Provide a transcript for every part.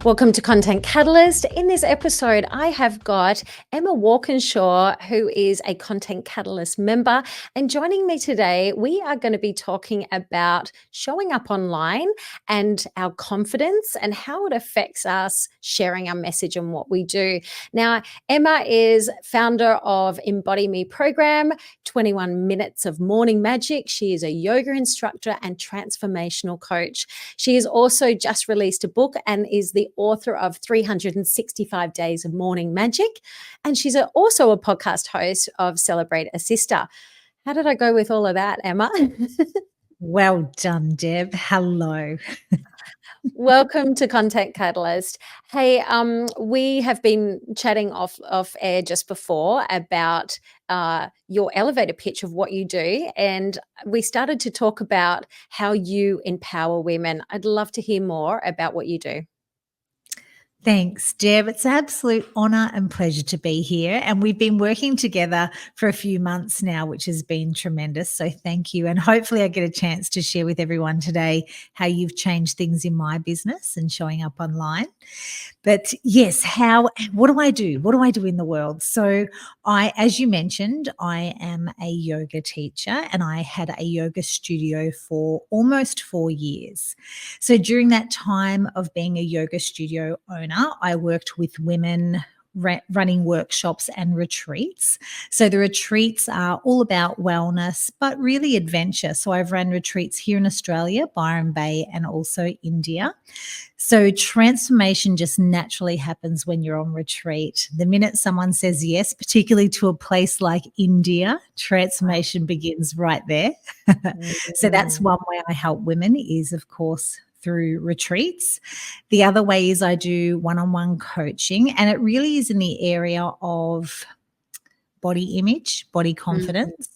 Welcome to Content Catalyst. In this episode, I have got Emma Walkinshaw, who is a Content Catalyst member. And joining me today, we are going to be talking about showing up online and our confidence and how it affects us sharing our message and what we do. Now, Emma is founder of Embody Me program, 21 Minutes of Morning Magic. She is a yoga instructor and transformational coach. She has also just released a book and is the author of 365 Days of Morning Magic. And she's also a podcast host of Celebrate a Sister. How did I go with all of that, Emma? Well done, Deb. Hello. Welcome to Content Catalyst. Hey, we have been chatting off air just before about your elevator pitch of what you do, and we started to talk about how you empower women. I'd love to hear more about what you do. Thanks, Deb. It's an absolute honour and pleasure to be here. And we've been working together for a few months now, which has been tremendous. So thank you. And hopefully I get a chance to share with everyone today how you've changed things in my business and showing up online. But yes, what do I do? What do I do in the world? So as you mentioned, I am a yoga teacher and I had a yoga studio for almost 4 years. So during that time of being a yoga studio owner, I worked with women running workshops and retreats. So the retreats are all about wellness, but really adventure. So I've run retreats here in Australia, Byron Bay, and also India. So transformation just naturally happens when you're on retreat. The minute someone says yes, particularly to a place like India, transformation begins right there. So that's one way I help women is, of course, through retreats. The other way is I do one-on-one coaching, and it really is in the area of body image, body confidence.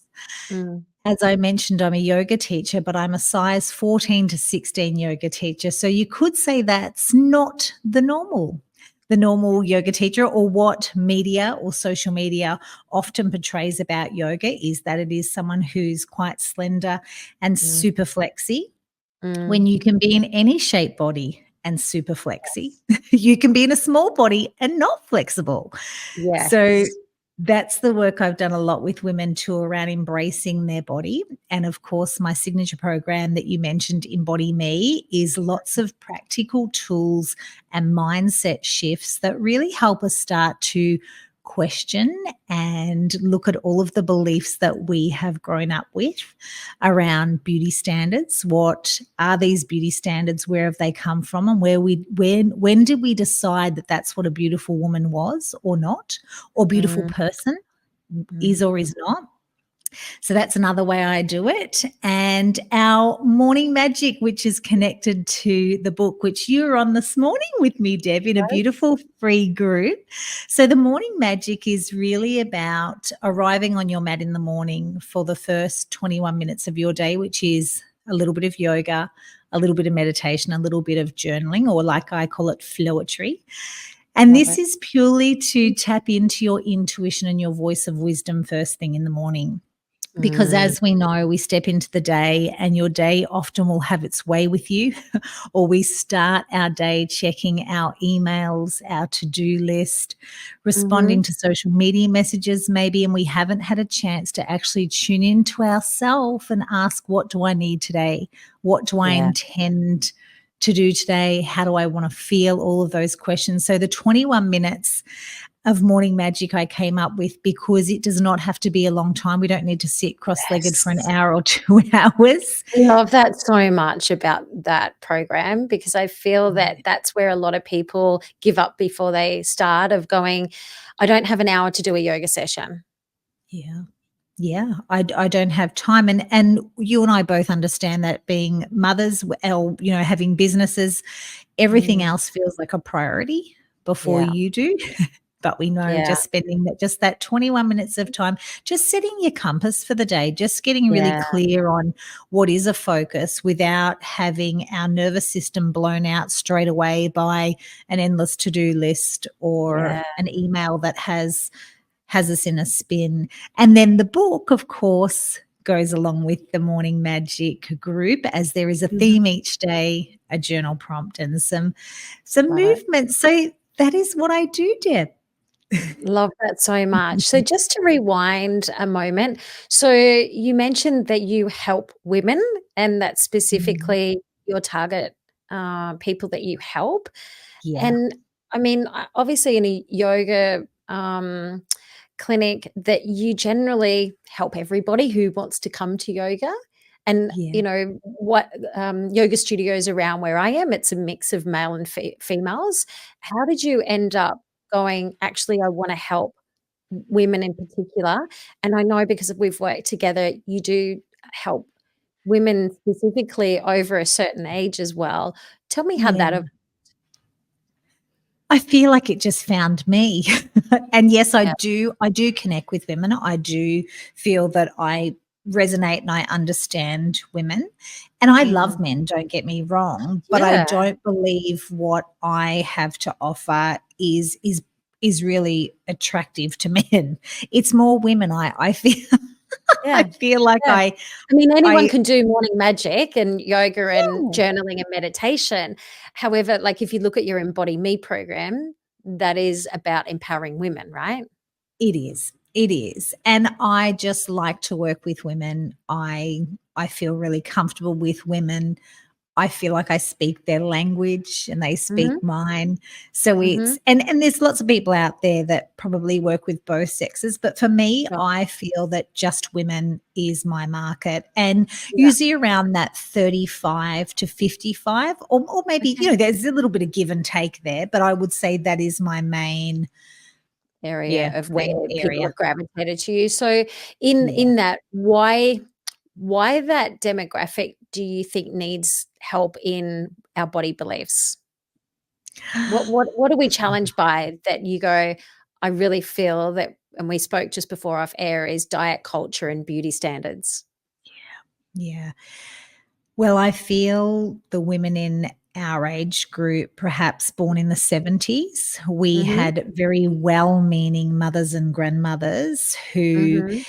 As I mentioned, I'm a yoga teacher, but I'm a size 14 to 16 yoga teacher. So you could say that's not the normal yoga teacher, or what media or social media often portrays about yoga is that it is someone who's quite slender and super flexy. When you can be in any shape body and super flexy, you can be in a small body and not flexible. Yes. So that's the work I've done a lot with women too, around embracing their body. And of course, my signature program that you mentioned, Embody Me, is lots of practical tools and mindset shifts that really help us start to question and look at all of the beliefs that we have grown up with around beauty standards. What are these beauty standards? Where have they come from? And when did we decide that that's what a beautiful woman was or not, or beautiful person is or is not? So that's another way I do it. And our morning magic, which is connected to the book, which you were on this morning with me, Deb, in a beautiful free group. So the morning magic is really about arriving on your mat in the morning for the first 21 minutes of your day, which is a little bit of yoga, a little bit of meditation, a little bit of journaling, or like I call it, flowetry. And this is purely to tap into your intuition and your voice of wisdom first thing in the morning. Because as we know, we step into the day and your day often will have its way with you, or we start our day checking our emails, our to-do list, responding to social media messages maybe, and we haven't had a chance to actually tune into ourselves and ask, what do I need today? What do I intend to do today? How do I want to feel? All of those questions. So the 21 minutes of morning magic I came up with, because it does not have to be a long time. We don't need to sit cross-legged for an hour or 2 hours. I love that so much about that program, because I feel that that's where a lot of people give up before they start, of going, I don't have an hour to do a yoga session. Yeah, I don't have time. And you and I both understand that, being mothers, or, having businesses, everything else feels like a priority before you do. But we know just spending that 21 minutes of time, just setting your compass for the day, just getting really clear on what is a focus without having our nervous system blown out straight away by an endless to-do list or an email that has us in a spin. And then the book, of course, goes along with the Morning Magic group, as there is a Mhm. theme each day, a journal prompt, and some Love it. movement. So that is what I do, Deb. Love that so much. So just to rewind a moment, so you mentioned that you help women and that Mm, specifically your target people that you help. yeah, And I mean, obviously in a yoga clinic that you generally help everybody who wants to come to yoga. And, yeah, you know, what yoga studios around where I am, it's a mix of male and females. How did you end up going, actually, I want to help women in particular? And I know because we've worked together, you do help women specifically over a certain age as well. Tell me how that. yeah. I feel like it just found me. And yes, Yeah. I do connect with women. I do feel that I resonate and I understand women. And I love Mm. men, don't get me wrong, but I Yeah. don't believe what I have to offer is really attractive to men. It's more women. I feel I Yeah. feel like Yeah. I mean, anyone I can do morning magic and yoga and yeah. journaling and meditation. However, like if you look at your Embody Me program, that is about empowering women, right? It is. It is. And I just like to work with women. I feel really comfortable with women. I feel like I speak their language and they speak Mhm, mine. So mhm. it's and there's lots of people out there that probably work with both sexes, but for me, Sure. I feel that just women is my market, and Yeah. usually around that 35 to 55, or maybe, Okay. there's a little bit of give and take there, but I would say that is my main, Area yeah, of where main people area. have gravitated to you. So in Yeah. that, why that demographic do you think needs help in our body beliefs? What are we challenged by that you go, "I really feel that," and we spoke just before off air, is diet culture and beauty standards? Yeah. Well, I feel the women in our age group, perhaps born in the 70s, we Mhm, had very well meaning mothers and grandmothers who mhm,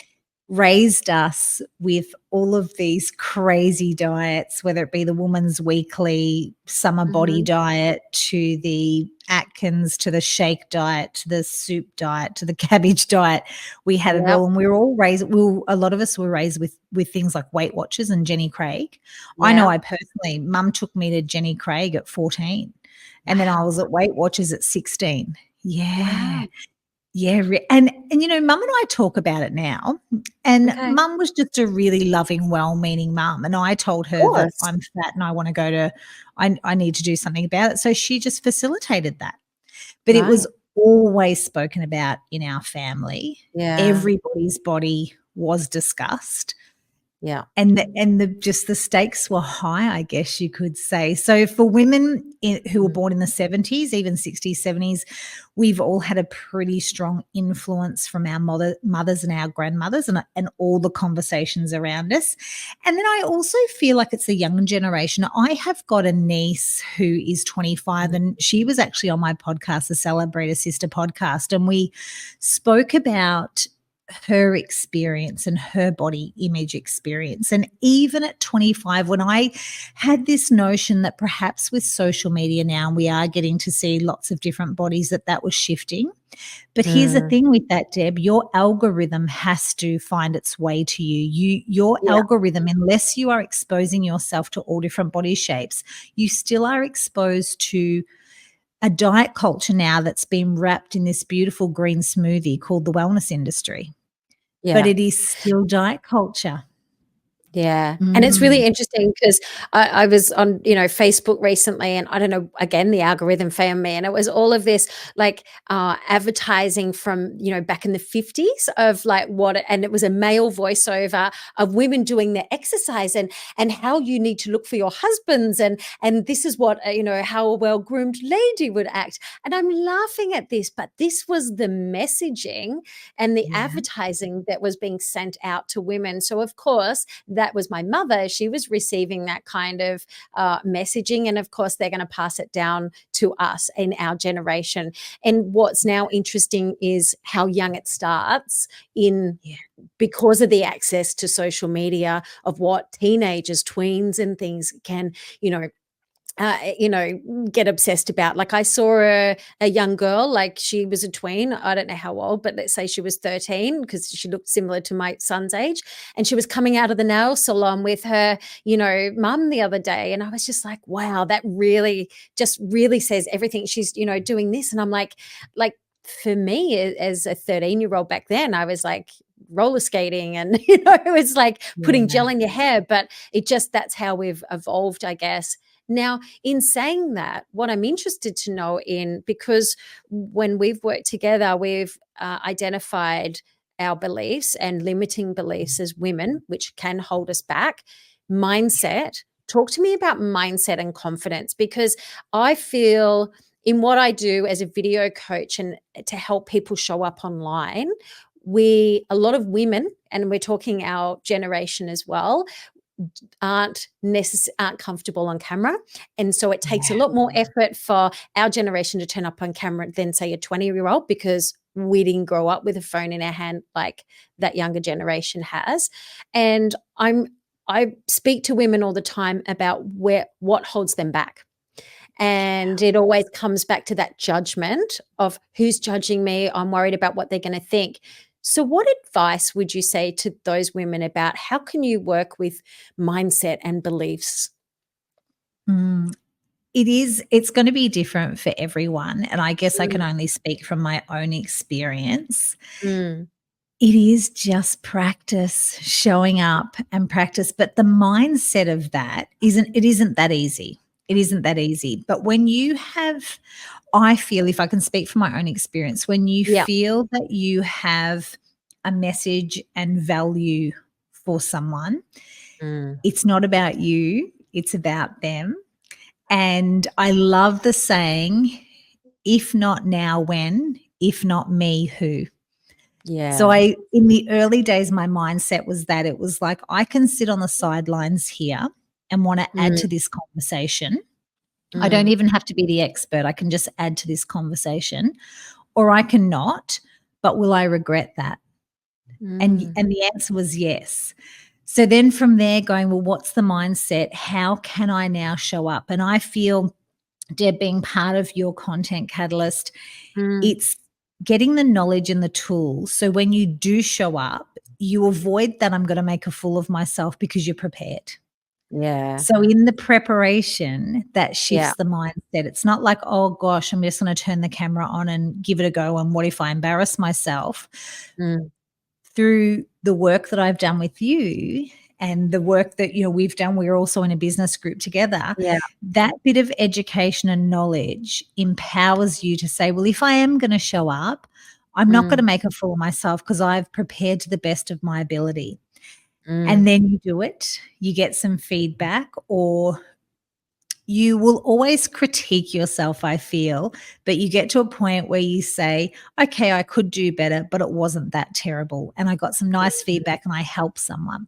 raised us with all of these crazy diets, whether it be the Woman's Weekly summer body mhm. diet, to the Atkins, to the shake diet, to the soup diet, to the cabbage diet. We had it Yep, all, and we were all raised. A lot of us were raised with things like Weight Watchers and Jenny Craig. I know yep. I personally, Mum took me to Jenny Craig at 14, and then I Wow, was at Weight Watchers at 16. Yeah. wow. Yeah, and Mum and I talk about it now, and Okay. Mum was just a really loving, well-meaning mum, and I told Of her that course. I'm fat and I wanna go to I need to do something about it, so she just facilitated that. But it Right. was always spoken about in our family. Yeah, Everybody's body was discussed. yeah. And the just the stakes were high, I guess you could say. So for women who were Mm, born in the 70s, even 60s, 70s, we've all had a pretty strong influence from our mothers and our grandmothers, and all the conversations around us. And then I also feel like it's the young generation. I have got a niece who is 25, mm. and she was actually on my podcast, the Celebrator Sister podcast, and we spoke about her experience and her body image experience. And even at 25, when I had this notion that perhaps with social media now we are getting to see lots of different bodies, that was shifting. But here's the Mm, thing with that, Deb, your algorithm has to find its way to you. Your yeah, algorithm, unless you are exposing yourself to all different body shapes, you still are exposed to a diet culture now that's been wrapped in this beautiful green smoothie called the wellness industry. But yeah. it is still diet culture. Yeah, and it's Mm, really interesting 'cause I was on, Facebook recently, and I don't know, again, the algorithm found me, and it was all of this, like, advertising from, back in the '50s of, like, and it was a male voiceover of women doing their exercise and how you need to look for your husbands, and this is what, how a well-groomed lady would act, and I'm laughing at this, but this was the messaging and the yeah, advertising that was being sent out to women, so, of course, that that was my mother, she was receiving that kind of messaging. And of course, they're going to pass it down to us in our generation. And what's now interesting is how young it starts in Yeah. because of the access to social media of what teenagers, tweens and things can, you know, get obsessed about. Like I saw a young girl, like she was a tween. I don't know how old, but let's say she was 13 because she looked similar to my son's age. And she was coming out of the nail salon with her, mum the other day. And I was just like, wow, that really says everything. She's, doing this. And I'm like, for me as a 13-year-old back then, I was like, roller skating and it was like putting Yeah. gel in your hair, but that's how we've evolved, I guess. Now, in saying that, what I'm interested to know because when we've worked together, we've identified our beliefs and limiting beliefs as women, which can hold us back. Mindset. Talk to me about mindset and confidence, because I feel in what I do as a video coach and to help people show up online, a lot of women, and we're talking our generation as well, aren't comfortable on camera. And so it takes a Yeah. lot more effort for our generation to turn up on camera than, say, a 20-year-old, because we didn't grow up with a phone in our hand like that younger generation has. And I speak to women all the time about what holds them back. And it always comes back to that judgment of who's judging me. I'm worried about what they're going to think. So what advice would you say to those women about how can you work with mindset and beliefs? Mm. It's going to be different for everyone. And I guess I can Mm, only speak from my own experience. mm, It is just practice, showing up and practice. But the mindset of that isn't that easy. It isn't that easy. But when you have, I feel, if I can speak from my own experience, when you yeah. feel that you have a message and value for someone, Mm, it's not about you, it's about them. And I love the saying, if not now, when? If not me, who? So yeah. in the early days, my mindset was that it was like, I can sit on the sidelines here and want to add Mm, to this conversation. I don't mm, even have to be the expert. I can just add to this conversation, or I cannot. But will I regret that? mm, And the answer was yes. So then from there, going, well, what's the mindset? How can I now show up? And I feel, Deb, being part of your content catalyst, mm, it's getting the knowledge and the tools. So when you do show up, you avoid that I'm going to make a fool of myself because you're prepared. yeah. So in the preparation, that Yeah. shifts the mindset. It's not like, oh gosh, I'm just going to turn the camera on and give it a go. And what if I embarrass myself? Mm, Through the work that I've done with you and the work that we've done, we're also in a business group together. yeah. That bit of education and knowledge empowers you to say, well, if I am going to show up, I'm not going to Mm, make a fool of myself because I've prepared to the best of my ability. And mm, then you do it, you get some feedback, or you will always critique yourself, I feel, but you get to a point where you say, okay, I could do better, but it wasn't that terrible. And I got some nice feedback and I helped someone.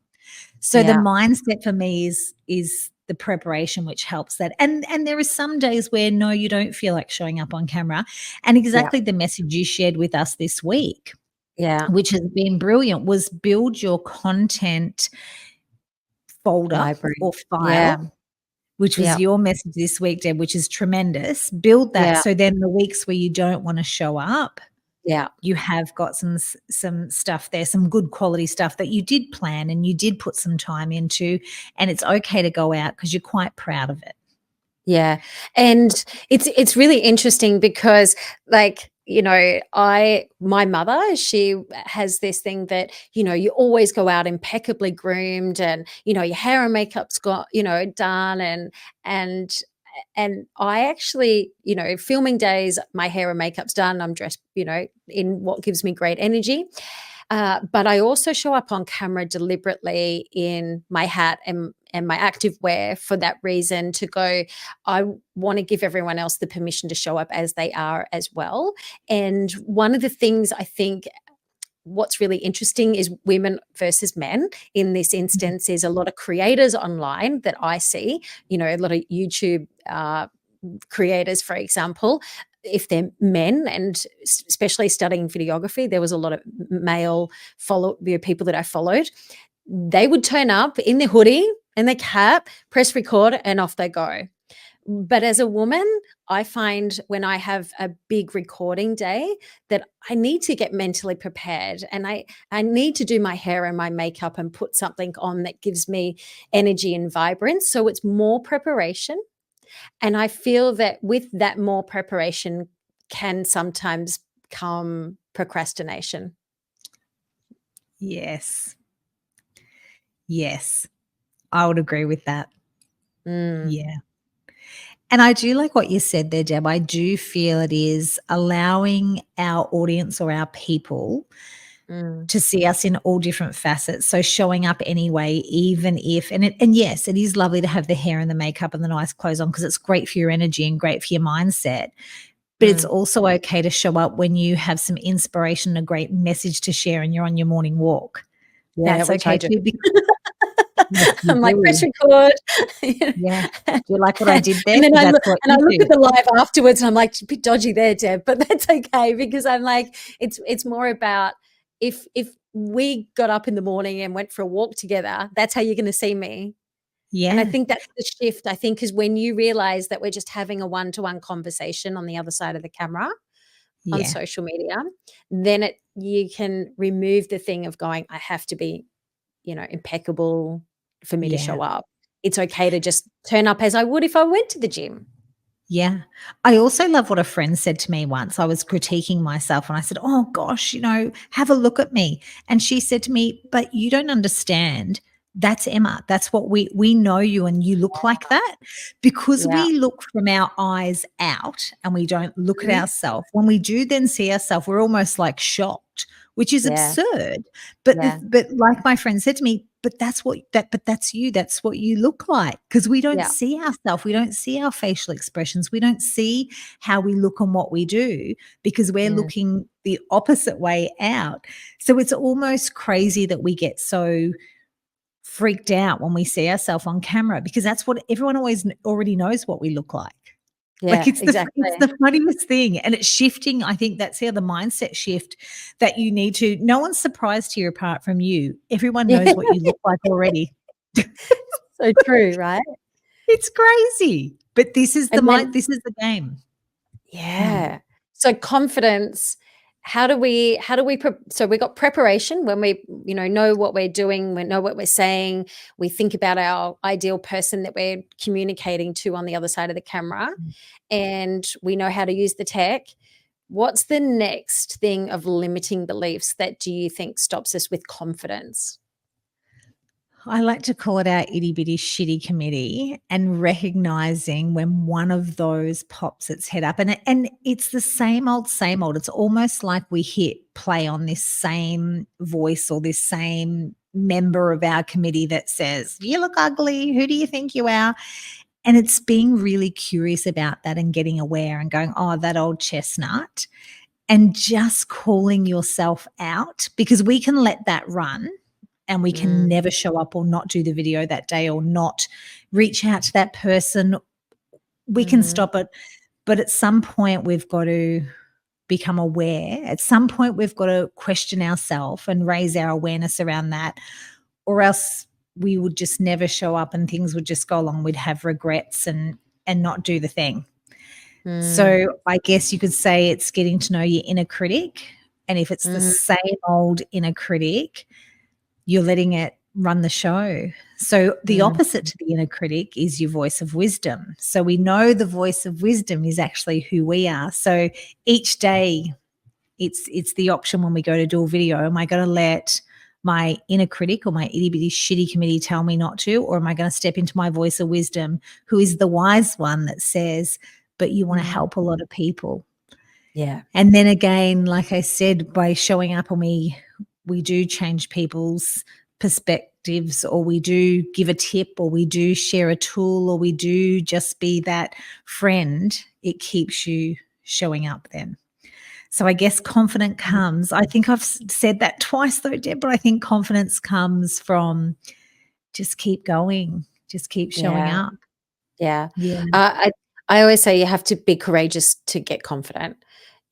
So the yeah. mindset for me is the preparation, which helps that. And there are some days where no, you don't feel like showing up on camera. And Yeah. exactly the message you shared with us this week, Yeah. which has been brilliant, was build your content folder Library. or Yeah. file, which was Yeah. your message this week, Deb, which is tremendous. Build that Yeah. so then the weeks where you don't want to show up, Yeah. you have got some stuff there, some good quality stuff that you did plan and you did put some time into, and it's okay to go out because you're quite proud of it. Yeah. And it's really interesting because my mother, she has this thing that, you always go out impeccably groomed and, your hair and makeup's got, done and and I actually, filming days, my hair and makeup's done. I'm dressed, in what gives me great energy. But I also show up on camera deliberately in my hat and my active wear for that reason, to go, I want to give everyone else the permission to show up as they are as well. And one of the things I think what's really interesting is women versus men. In this instance, is a lot of creators online that I see, a lot of YouTube creators, for example, if they're men, and especially studying videography, there was a lot of male people that I followed. They would turn up in their hoodie and their cap, press record, and off they go. But as a woman, I find when I have a big recording day that I need to get mentally prepared, and I need to do my hair and my makeup and put something on that gives me energy and vibrance. So it's more preparation. And I feel that with that more preparation can sometimes come procrastination. Yes. Yes. I would agree with that. Yeah. And I do like what you said there, Deb. I do feel it is allowing our audience or our people to see us in all different facets. So showing up anyway, even if, and yes, it is lovely to have the hair and the makeup and the nice clothes on because it's great for your energy and great for your mindset. But it's also okay to show up when you have some inspiration, a great message to share, and you're on your morning walk. Yeah, That's which okay I do. too. Yes, you I'm like, press do. record. Yeah. Do you like what I did there? And then 'Cause I that's look, what and I you look do. at the live afterwards, and I'm like, a bit dodgy there, Deb, but that's okay, because I'm like, it's more about if we got up in the morning and went for a walk together, that's how you're going to see me. And I Yeah. think that's the shift. I think is when you realize that we're just having a one-to-one conversation on the other side of the camera on Yeah. social media, then you can remove the thing of going, I have to be, impeccable for me to Yeah. show up. It's okay to just turn up as I would if I went to the gym. Yeah. I also love what a friend said to me once. I was critiquing myself and I said, "Oh gosh, have a look at me." And she said to me, "But you don't understand. That's Emma. That's what we know you and you look like that because Yeah. we look from our eyes out and we don't look at Mhm. ourselves. When we do then see ourselves, we're almost like shocked, which is Yeah. absurd. But Yeah. but like my friend said to me, but that's you. That's what you look like because we don't Yeah. see ourselves. We don't see our facial expressions. We don't see how we look and what we do because we're Mm. looking the opposite way out. So it's almost crazy that we get so freaked out when we see ourselves on camera because that's what everyone already knows what we look like. Like Yeah, exactly. it's the funniest thing, and it's shifting. I think that's the other mindset shift that you need to. No one's surprised here apart from you. Everyone Yeah. knows what you look like already. So true, right? It's crazy, but And then this is the game. Mm, yeah. So confidence, so we got preparation when we, know what we're doing, we know what we're saying, we think about our ideal person that we're communicating to on the other side of the camera, mm. and we know how to use the tech. What's the next thing of limiting beliefs that do you think stops us with confidence? I like to call it our itty bitty shitty committee and recognizing when one of those pops its head up. And it's the same old, same old. It's almost like we hit play on this same voice or this same member of our committee that says, "You look ugly. Who do you think you are?" And it's being really curious about that and getting aware and going, "Oh, that old chestnut." And just calling yourself out because we can let that run and we can Mm, never show up or not do the video that day or not reach out to that person. We can mhm, stop it, but at some point we've got to become aware. At some point we've got to question ourselves and raise our awareness around that, or else we would just never show up and things would just go along. We'd have regrets and not do the thing. mm, So I guess you could say it's getting to know your inner critic. And if it's the mm, same old inner critic, you're letting it run the show. So the mm, opposite to the inner critic is your voice of wisdom. So we know the voice of wisdom is actually who we are. So each day it's the option when we go to do a video. Am I going to let my inner critic or my itty bitty shitty committee tell me not to? Or am I going to step into my voice of wisdom, who is the wise one that says, but you want to mm. help a lot of people? Yeah. And then again, like I said, by showing up and we do change people's perspectives, or we do give a tip, or we do share a tool, or we do just be that friend, it keeps you showing up then. So I guess confidence comes, I think I've said that twice though, Deb, but I think confidence comes from just keep going, just keep showing Yeah. up. Yeah. Yeah, I always say you have to be courageous to get confident,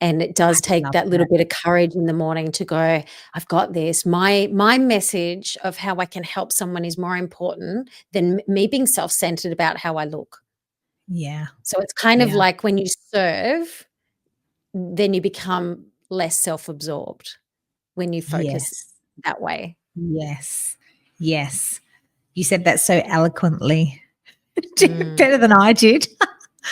and it I does take love that little that. bit of courage in the morning to go, "I've got this." My message of how I can help someone is more important than me being self-centered about how I look. Yeah, So it's kind of yeah. like when you serve, then you become less self-absorbed when you focus Yes, that way. yes, yes. You said that so eloquently, Mm. better than I did. But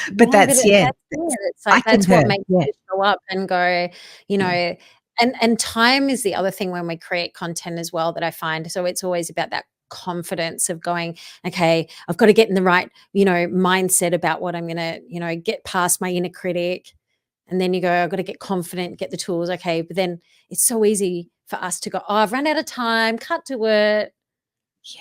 Yeah, but that's it yeah, that's that's it. It's I like that's what concur. makes Yeah, you show up and go, you yeah, know, and time is the other thing when we create content as well that I find. So it's always about that confidence of going, okay, I've got to get in the right, mindset about what I'm gonna, get past my inner critic. And then you go, I've got to get confident, get the tools. Okay. But then it's so easy for us to go, oh, I've run out of time, can't do it. yeah.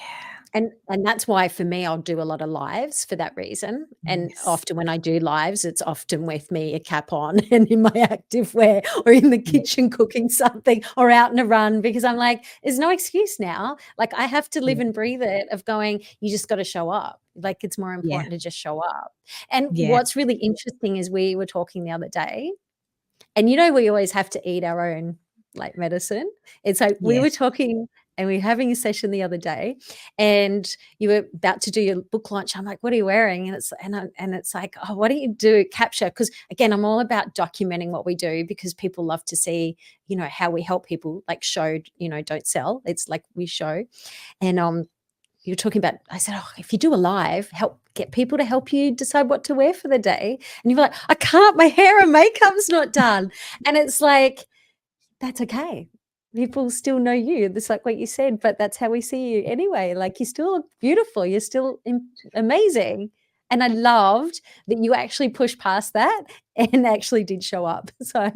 And that's why for me, I'll do a lot of lives for that reason, and Yes. often when I do lives, it's often with me a cap on and in my active wear or in the Yeah, kitchen cooking something or out in a run because I'm like, there's no excuse now. Like, I have to yeah, live and breathe it of going, you just gotta show up. Like, it's more yeah, important to just show up. And yeah, what's really interesting is we were talking the other day, and we always have to eat our own, like, medicine. It's like we were yes. talking and we were having a session the other day, and you were about to do your book launch. I'm like, "What are you wearing?" And it's like, "Oh, why don't you do capture?" Because again, I'm all about documenting what we do because people love to see, how we help people, like, show, don't sell. It's like we show. And, you were talking about I said, "Oh, if you do a live, help get people to help you decide what to wear for the day." And you're like, "I can't, my hair and makeup's not done." And it's like, that's okay. People still know you. It's like what you said, but that's how we see you anyway. Like, you're still beautiful, you're still amazing. And I loved that you actually pushed past that and actually did show up. So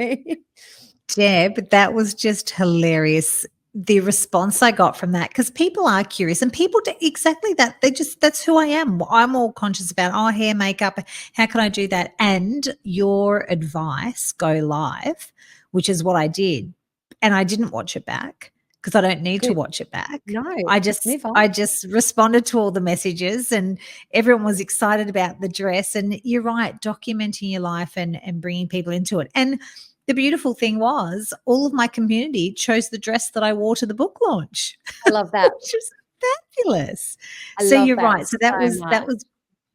Deb, that was just hilarious. The response I got from that, because people are curious and people do exactly that. That's who I am. I'm all conscious about, oh, hair, makeup. How can I do that? And your advice, go live, which is what I did. And I didn't watch it back because I don't need to good. watch it back. No, I just, move on. I just responded to all the messages and everyone was excited about the dress. And you're right, documenting your life and bringing people into it. And the beautiful thing was all of my community chose the dress that I wore to the book launch, I love that. which was fabulous. I So love you're that right. So that so was much.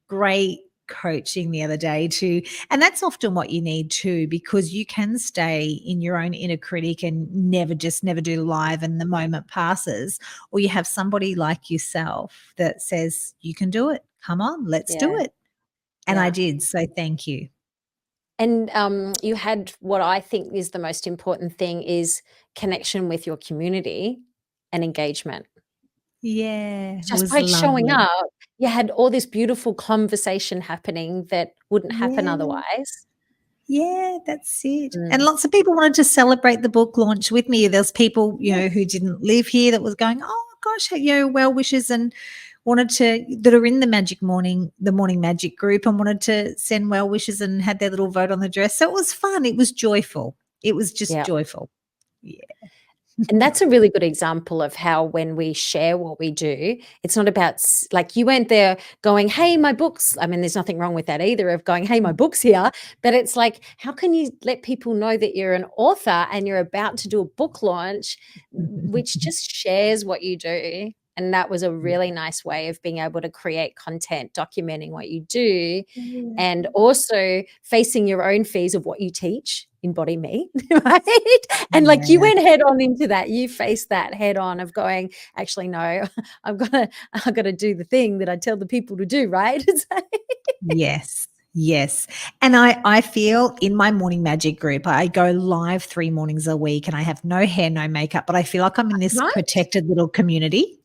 great coaching the other day too. And that's often what you need too, because you can stay in your own inner critic and never do live and the moment passes. Or you have somebody like yourself that says, you can do it. Come on, let's do Yeah, it. And I yeah. did. So thank you. And, you had what I think is the most important thing is connection with your community and engagement. Yeah, it Just was by showing lovely. up, you had all this beautiful conversation happening that wouldn't happen Yeah. otherwise. Yeah, that's it. And Mm. lots of people wanted to celebrate the book launch with me. There's people, Yeah. who didn't live here that was going, "Oh gosh, well wishes," and wanted to that are in the morning magic group and wanted to send well wishes and had their little vote on the dress. So it was fun. It was joyful. It was just Yeah. joyful. Yeah. And that's a really good example of how when we share what we do, it's not about like you went there going, "Hey, my books." I mean, there's nothing wrong with that either of going, "Hey, my book's here." But it's like, how can you let people know that you're an author and you're about to do a book launch, which just shares what you do? And that was a really nice way of being able to create content, documenting what you do, Yeah. and also facing your own fears of what you teach. Embody Me, right? And like you Yeah. went head on into that. You faced that head on of going, actually, no, I've got to do the thing that I tell the people to do, right? It's like, Yes. Yes. And I feel in my morning magic group, I go live 3 mornings a week and I have no hair, no makeup, but I feel like I'm in this right? protected little community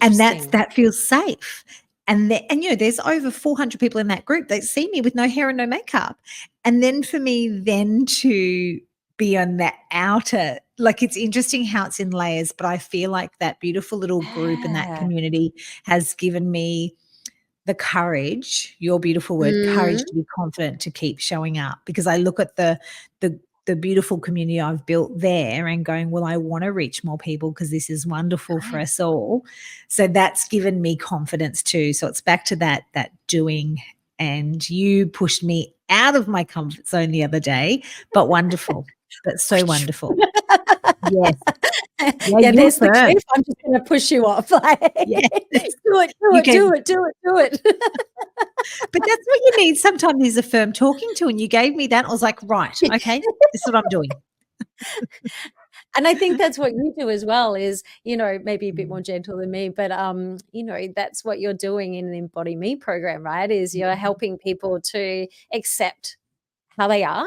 and Interesting. that feels safe. There's over 400 people in that group that see me with no hair and no makeup. And then for me then to be on that outer, like, it's interesting how it's in layers, but I feel like that beautiful little group and that Yeah. community has given me the courage, your beautiful word, courage Mhm. to be confident to keep showing up, because I look at the the beautiful community I've built there and going, well, I want to reach more people because this is wonderful for us all. So that's given me confidence too. So it's back to that doing. And you pushed me out of my comfort zone the other day, but wonderful. But so wonderful. Yes. Yeah, Yeah, you're there's the firm. cliff. I'm just going to push you off. Like, Yeah. do it, do You it, do can, it, do it, do it. but that's what you need sometimes is a firm talking to. And you gave me that. I was like, right, okay, this is what I'm doing. And I think that's what you do as well is, maybe a bit more gentle than me, but, that's what you're doing in the Embody Me program, right? Is you're helping people to accept how they are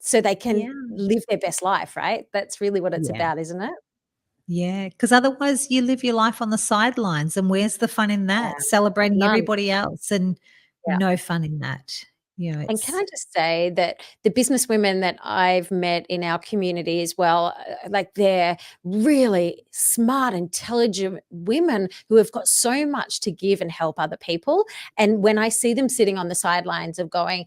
so they can Yeah. live their best life, right? That's really what it's Yeah. about, isn't it? Yeah. Because otherwise you live your life on the sidelines. And where's the fun in Yeah. that? Celebrating None. everybody else and Yeah. no fun in that. And can It's I just say that the business women that I've met in our community as well, like they're really smart, intelligent women who have got so much to give and help other people. And when I see them sitting on the sidelines of going,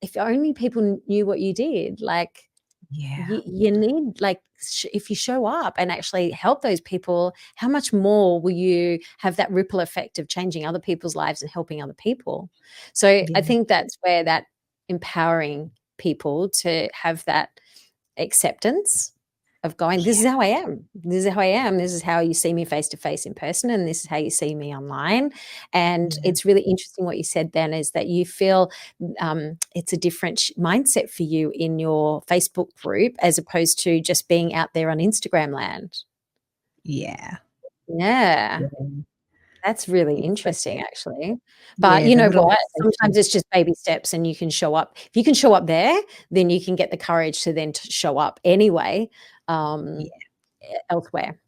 if only people knew what you did, like yeah. you need, like, if you show up and actually help those people, how much more will you have that ripple effect of changing other people's lives and helping other people? So I Yeah. think that's where that empowering people to have that acceptance of going, this is how I am. This is how I am. This is how you see me face to face in person, and this is how you see me online. And Yeah. it's really interesting what you said then is that you feel it's a different mindset for you in your Facebook group as opposed to just being out there on Instagram land. Yeah. Yeah. Yeah. That's really It's like, interesting, actually. But yeah, you the know little what? safety. Sometimes it's just baby steps and you can show up. If you can show up there, then you can get the courage to then show up anyway, Yeah. elsewhere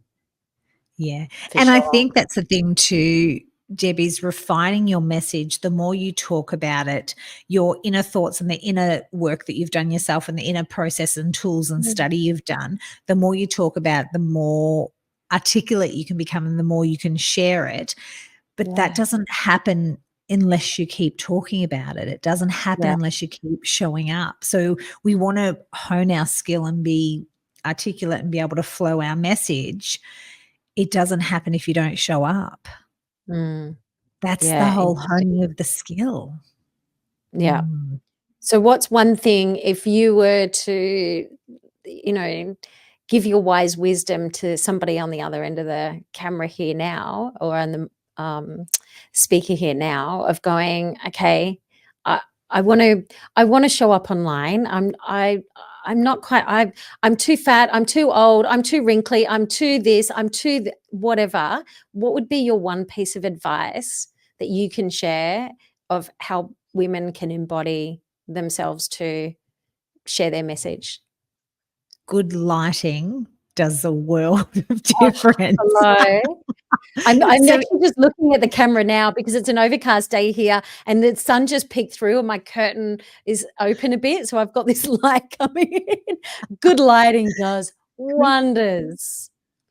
Yeah. for And I sure. think that's the thing too, Debbie's refining your message. The more you talk about it, your inner thoughts and the inner work that you've done yourself and the inner process and tools and Mhm. study you've done, the more you talk about it, the more articulate you can become and the more you can share it. But that Yeah. doesn't happen unless you keep talking about it. It doesn't happen Yeah. unless you keep showing up. So we want to hone our skill and be articulate and be able to flow our message. It doesn't happen if you don't show up. Mm. That's the Yeah, whole interesting. honing of the skill. Yeah. Mm. So what's one thing if you were to, you know, give your wise wisdom to somebody on the other end of the camera here now or on the speaker here now of going, okay, I I want to show up online. I'm not quite I'm too fat, I'm too old, I'm too wrinkly, I'm too this, I'm too whatever. What would be your one piece of advice that you can share of how women can embody themselves to share their message? Good lighting does a world of Oh, difference. hello. I'm So actually just looking at the camera now because it's an overcast day here and the sun just peeked through and my curtain is open a bit, so I've got this light coming in. Good lighting does wonders.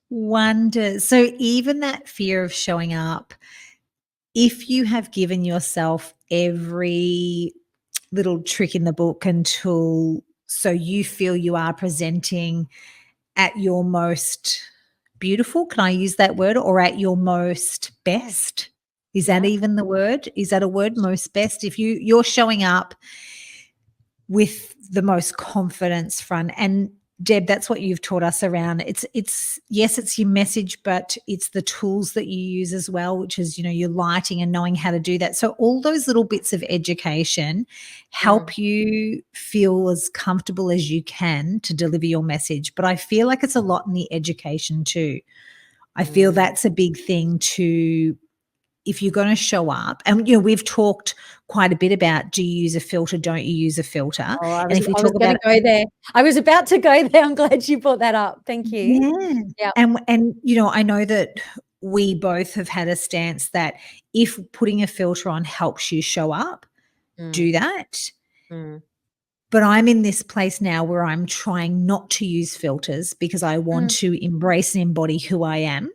wonder. So even that fear of showing up, if you have given yourself every little trick in the book and tool so you feel you are presenting at your most beautiful, can I use that word? Or at your most Yeah, best? Is that yeah. even the word? Is that a word? Most best? If you're showing up with the most confidence front. And Deb, that's what you've taught us around. It's yes, it's your message, but it's the tools that you use as well, which is, your lighting and knowing how to do that. So all those little bits of education Mm, help you feel as comfortable as you can to deliver your message. But I feel like it's a lot in the education too. I feel mm. that's a big thing to if you're going to show up, and we've talked quite a bit about do you use a filter, don't you use a filter? Oh, And if we I was talk gonna about go there. I was about to go there. I'm glad you brought that up. Thank you. yeah, Yeah. and I know that we both have had a stance that if putting a filter on helps you show up, Mm, do that. mm, But I'm in this place now where I'm trying not to use filters because I want mm. to embrace and embody who I am.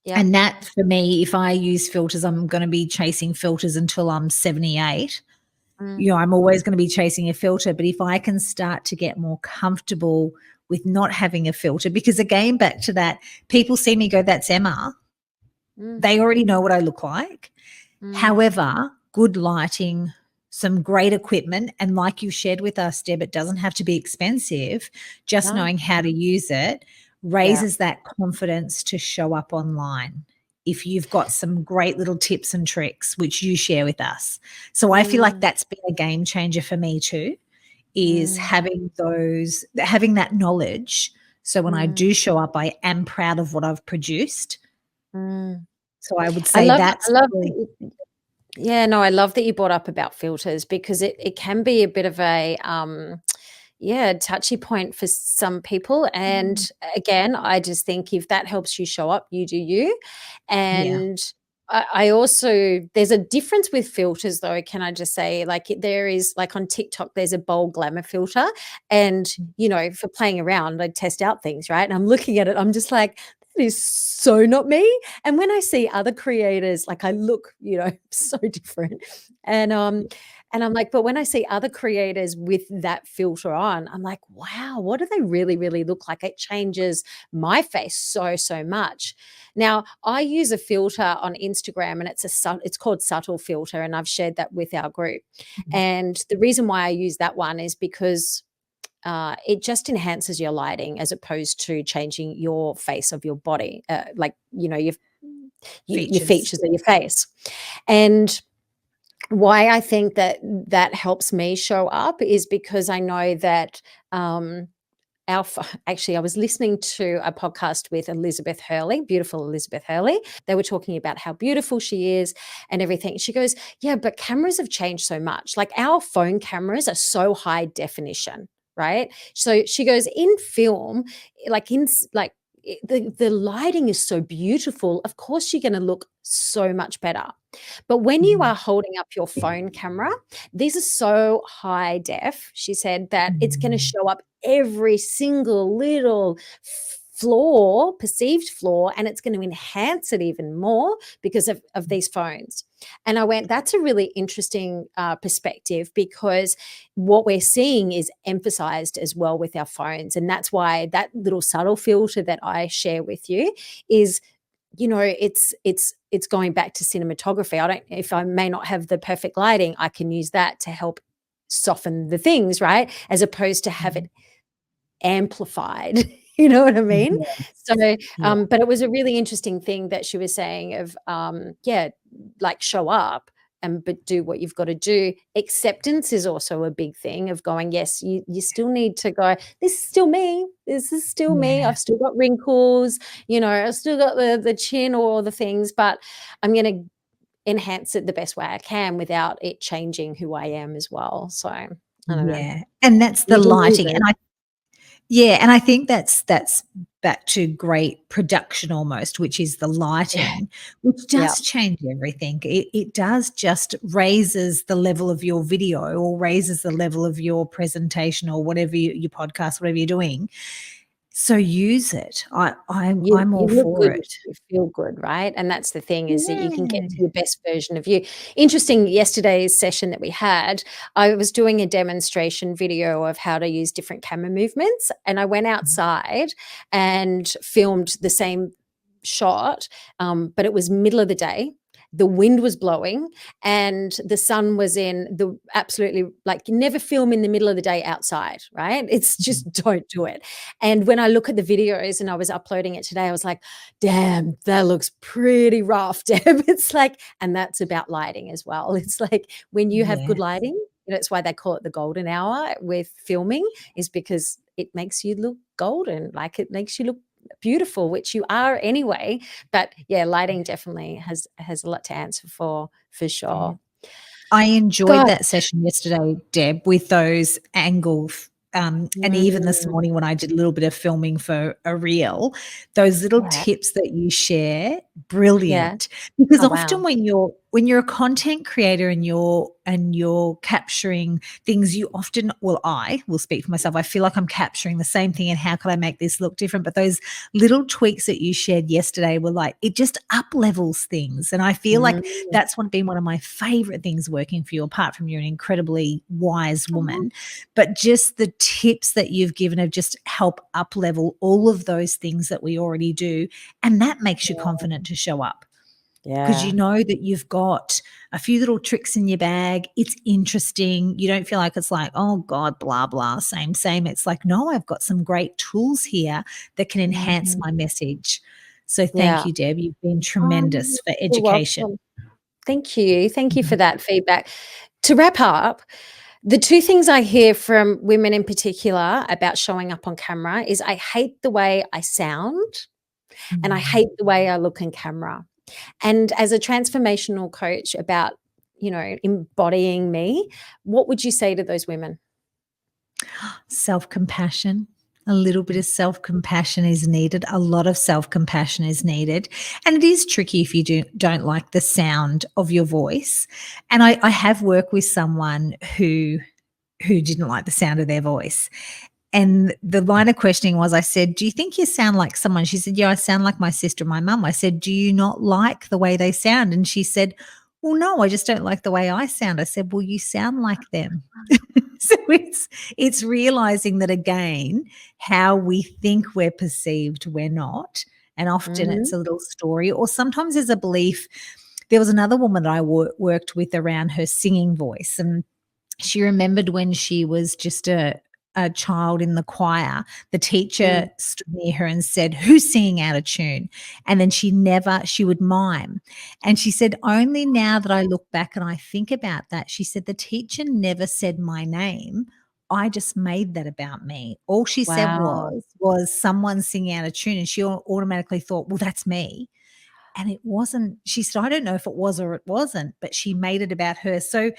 Yep. And that for me, if I use filters, I'm going to be chasing filters until I'm 78. Mm. I'm always going to be chasing a filter. But if I can start to get more comfortable with not having a filter, because again, back to that, people see me go, that's Emma. Mm. They already know what I look like. Mm. However, good lighting, some great equipment, and like you shared with us, Deb, it doesn't have to be expensive. Just No. knowing how to use it Yeah. raises that confidence to show up online. If you've got some great little tips and tricks, which you share with us. So I feel like Mm. that's been a game changer for me too, is Mm. having that knowledge. So when I Mm. do show up, I am proud of what I've produced. Mm. So I would I say love that's I love that really, you Yeah, no, I love that you brought up about filters because it can be a bit of a, yeah, touchy point for some people, and again, I just think if that helps you show up, you do you, yeah. and I also there's a difference with filters though, can I just say, like, there is like on TikTok, there's a bold glamour filter, and, for playing around, I test out things, right, and I'm looking at it, I'm just like, "That is so not me," and when I see other creators, like, I look, so different, and I'm like, but when I see other creators with that filter on, I'm like, wow, what do they really, really look like? It changes my face so, so much. Now, I use a filter on Instagram and it's called Subtle Filter, and I've shared that with our group. And the reason why I use that one is because it just enhances your lighting as opposed to changing your face of your body, like, your Features. features of your face. And why I think that helps me show up is because I know that actually, I was listening to a podcast with Elizabeth Hurley, beautiful Elizabeth Hurley. They were talking about how beautiful she is and everything. She goes, "Yeah, but cameras have changed so much. Like our phone cameras are so high definition, right?" So she goes, "In film, like the lighting is so beautiful. Of course, you're going to look so much better. But when you Mhm. are holding up your phone camera, these are so high def," she said, "that it's going to Mhm. show up every single little flaw, perceived flaw, and it's going to enhance it even more because of these phones." And I went, that's a really interesting perspective, because what we're seeing is emphasized as well with our phones. And that's why that little subtle filter that I share with you is, it's going back to cinematography. I don't If I may not have the perfect lighting, I can use that to help soften the things, right? As opposed to have Mhm. it amplified. You know what I mean? Yeah, So, yeah, but it was a really interesting thing that she was saying of, yeah, like show up and but do what you've got to do. Acceptance is also a big thing of going, yes, you still need to go, this is still me. This is still me. yeah, I've still got wrinkles, I've still got the chin or all the things, but I'm gonna enhance it the best way I can without it changing who I am as well. So I don't know. yeah, and that's the You do you, lighting, boo. and I think that's back to great production almost, which is the Yeah. lighting, which Yeah. does change everything. It does just raises the level of your video or raises the level of your presentation or whatever your podcast, whatever you're doing. So use it. I'm You all look for good, it. you feel good, right? And that's the thing, is that you can get Yeah. to your best version of you. Interesting, yesterday's session that we had, I was doing a demonstration video of how to use different camera movements, and I went outside and filmed the same shot, but it was middle of the day. The wind was blowing and the sun was in the absolutely, like, you never film in the middle of the day outside, right? It's Mhm. just don't do it. And when I look at the videos and I was uploading it today, I was like, damn, that looks pretty rough, Deb. It's like, and that's about lighting as well. It's like when you have Yeah. good lighting, that's why they call it the golden hour with filming, is because it makes you look golden, like it makes you look beautiful, which you are anyway. But yeah, lighting definitely has a lot to answer for Yeah. sure. I enjoyed God. that session yesterday, Deb, with those angles. And even this Mm, morning when I did a little bit of filming for a reel, those little yeah. tips that you share, Yeah. brilliant. Because Oh, often wow. when you're when you're a content creator and you're capturing things, you often, well, I will speak for myself. I feel like I'm capturing the same thing, and how can I make this look different? But those little tweaks that you shared yesterday were like, it just up levels things. And I feel like that's been one of my favorite things working for you, apart from you're an incredibly wise woman, but just the tips that you've given have just help up level all of those things that we already do. And that makes you confident to show up. Because you know that you've got a few little tricks in your bag. It's interesting. You don't feel like it's like, oh God, blah, blah, same. It's like, no, I've got some great tools here that can enhance my message. So thank you, Deb. You've been tremendous for You're education. welcome. Thank you. Thank you for that feedback. To wrap up, the two things I hear from women in particular about showing up on camera is I hate the way I sound and I hate the way I look in camera. And as a transformational coach about, embodying me, what would you say to those women? Self-compassion. A little bit of self-compassion is needed. A lot of self-compassion is needed. And it is tricky if you don't like the sound of your voice. And I have worked with someone who didn't like the sound of their voice. And the line of questioning was, I said, do you think you sound like someone? She said, yeah, I sound like my sister and my mum. I said, do you not like the way they sound? And she said, well, no, I just don't like the way I sound. I said, well, you sound like them. So it's realizing that, again, how we think we're perceived, we're not. And often it's a little story, or sometimes there's a belief. There was another woman that I worked with around her singing voice, and she remembered when she was just a child in the choir, the teacher stood near her and said, who's singing out of tune? And then she would mime. And she said, only now that I look back and I think about that, she said, the teacher never said my name. I just made that about me. All she said was someone singing out of tune. And she automatically thought, well, that's me. And it wasn't. She said, I don't know if it was or it wasn't, but she made it about her. So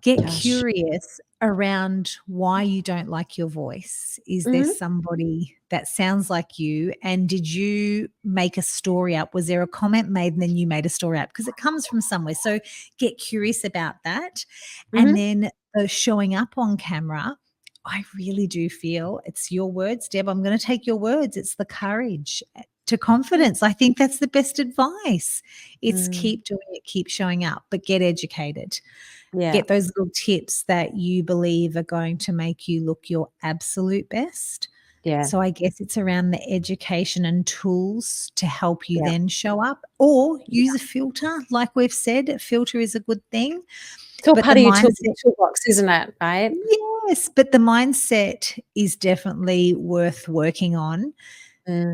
get curious around why you don't like your voice. Is there somebody that sounds like you? And did you make a story up? Was there a comment made and then you made a story up? Because it comes from somewhere. So get curious about that. And then the showing up on camera, I really do feel it's your words, Deb. I'm going to take your words. It's the courage to confidence. I think that's the best advice. It's keep doing it, keep showing up, but get educated. Get those little tips that you believe are going to make you look your absolute best. So I guess it's around the education and tools to help you then show up, or use a filter. Like we've said, a filter is a good thing. It's all part of your toolbox, isn't it? Right? Yes, but the mindset is definitely worth working on.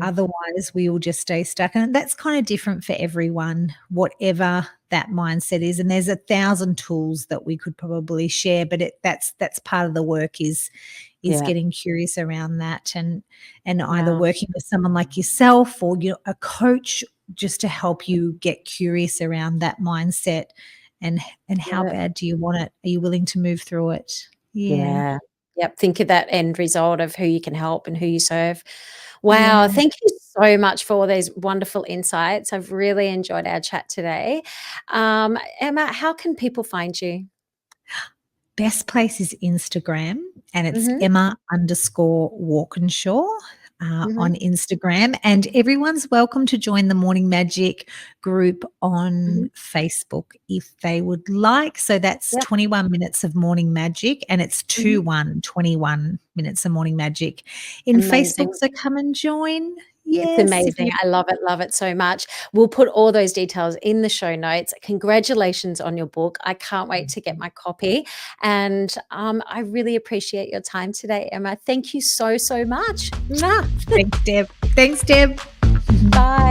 Otherwise, we will just stay stuck. And that's kind of different for everyone, whatever that mindset is. And there's 1,000 tools that we could probably share, but that's part of the work is getting curious around that, and either working with someone like yourself or a coach just to help you get curious around that mindset and how bad do you want it? Are you willing to move through it? Yep. Think of that end result of who you can help and who you serve. Wow. Thank you so much for all these wonderful insights. I've really enjoyed our chat today. Emma, how can people find you? Best place is Instagram, and it's Emma_Walkinshaw on Instagram. And everyone's welcome to join the Morning Magic group on Facebook if they would like. So that's 21 minutes of Morning Magic, and it's 21 minutes of Morning Magic in Facebook. So come and join. Yes, it's amazing. I love it so much. We'll put all those details in the show notes. Congratulations on your book. I can't wait to get my copy. And I really appreciate your time today, Emma. Thank you so much. Thanks, Deb. Bye.